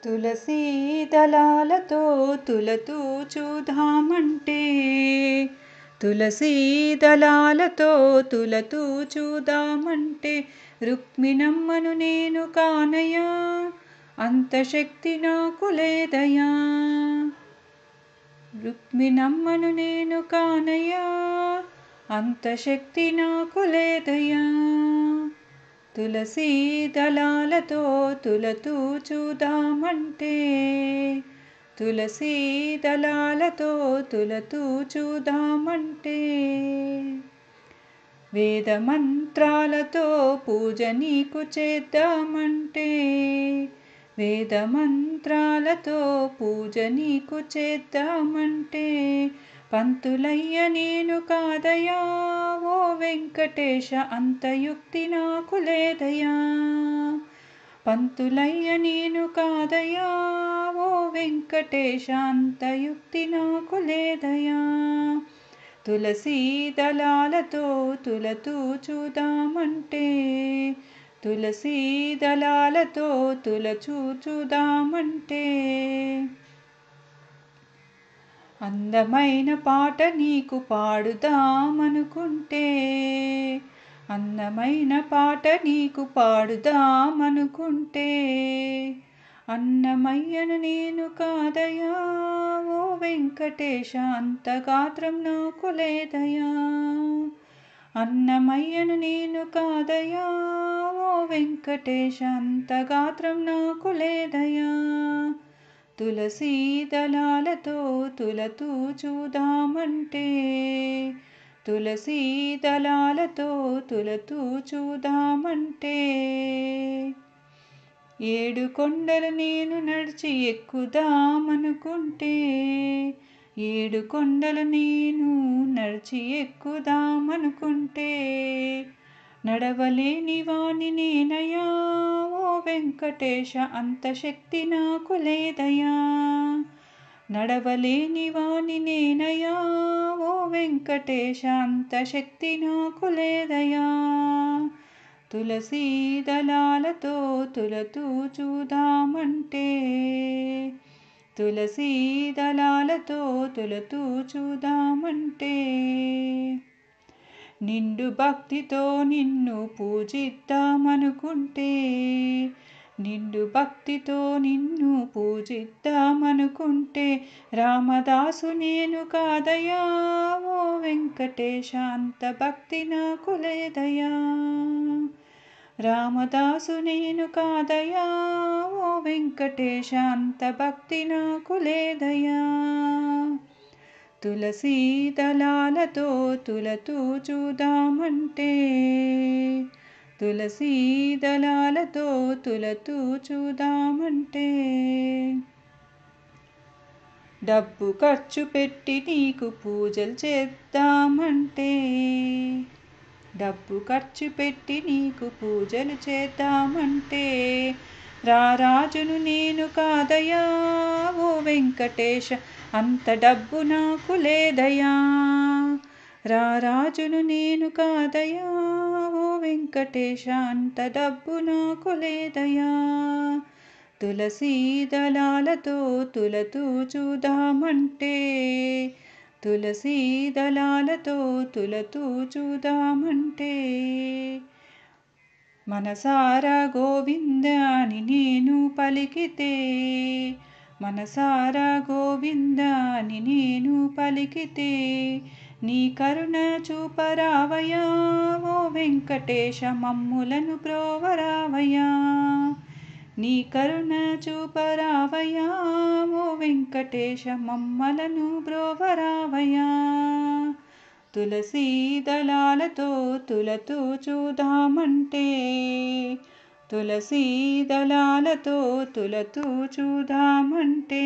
తులసీ దళాలతో తులతూ చూద్దామంటే, తులసీ దళాలతో తులతూ చూద్దామంటే, రుక్మిణమ్మను నేను కానయ్యా, అంత శక్తి నాకు లేదయ్యా. రుక్మిణమ్మను నేను కానయ్యా, అంత శక్తి నాకు లేదయ్యా. తులసీ దళాలతో తులతూ చూద్దామంటే, తులసీ దళాలతో తులతూ చూద్దామంటే, వేద మంత్రాలతో పూజ నీకు చేద్దామంటే, వేద మంత్రాలతో పూజ నీకు చేద్దామంటే, పంతులయ్య నేను కాదయ్యా ఓ వెంకటేశ, అంత యుక్తి నాకు లేదయ్యా. పంతులయ్య నేను కాదయ్యా ఓ వెంకటేశ, అంత యుక్తి నాకు లేదయ్యా. తులసీ దళాలతో తులతూ చూద్దామంటే, తులసీ దళాలతో చూద్దామంటే, అందమైన పాట నీకు పాడుదామనుకుంటే, అందమైన పాట నీకు పాడుదామనుకుంటే, అన్నమయ్యను నేను కాదయ్యా ఓ వెంకటేశ, అంత గాత్రం నాకు లేదయ్యా. అన్నమయ్యను నేను కాదయ్యా ఓ వెంకటేశ, అంత గాత్రం నాకు లేదయ్యా. తులసీ దళాలతో తులతూ చూద్దామంటే, తులసీ దళాలతో తులతూ చూద్దామంటే, ఏడు కొండలు నేను నడిచి ఎక్కుదామనుకుంటే, ఏడు కొండలు నేను నడిచి ఎక్కుదామనుకుంటే, నడవలేని వాణ్ణి నేనయ్యా ఓ వెంకటేశ, అంత శక్తి నాకు లేదయ్యా. నడవలేని వాణ్ణి నేనయ్యా ఓ వెంకటేశ, అంత శక్తి నాకు లేదయ్యా. తులసీ దళాలతో తులతూ చూద్దామంటే, తులసీ దళాలతో తులతూ చూద్దామంటే, నిండు భక్తితో నిన్ను పూజిద్దామనుకుంటే, నిండు భక్తితో నిన్ను పూజిద్దామనుకుంటే, రామదాసు నేను కాదయ్యా ఓ వెంకటేశ, అంత భక్తి నాకు లేదయ్యా. రామదాసు నేను కాదయ్యా ఓ వెంకటేశ, అంత భక్తి నాకు లేదయ్యా. తులసీ దళాలతో తులతూ చూద్దామంటే, తులసీ దళాలతో తులతూ చూద్దామంటే, డబ్బు ఖర్చు పెట్టి నీకు పూజలు చేద్దామంటే, డబ్బు ఖర్చు పెట్టి నీకు పూజలు చేద్దామంటే, రారాజును నేను కాదయ్యా ఓ వెంకటేశ, అంత డబ్బు నాకు లేదయ్యా. రారాజును నేను కాదయ్యా ఓ వెంకటేశ, అంత డబ్బు నాకు లేదయ్యా. తులసీ దళాలతో తులతూ చూద్దామంటే, తులసీ దళాలతో తులతూ చూద్దామంటే, మనసారా గోవింద అని నేను పలికితే, మనసారా గోవింద అని నేను పలికితే, నీ కరుణ చూపరావయ్యా ఓ వెంకటేశ, మమ్ములను బ్రోవరావయ్యా. నీ కరుణ చూపరావయ్యా ఓ వెంకటేశ, మమ్మలను బ్రోవరావయ్యా. తులసీ దళాలతో తులతూ చూద్దామంటే, తులసీ దళాలతో తులతూ చూద్దామంటే.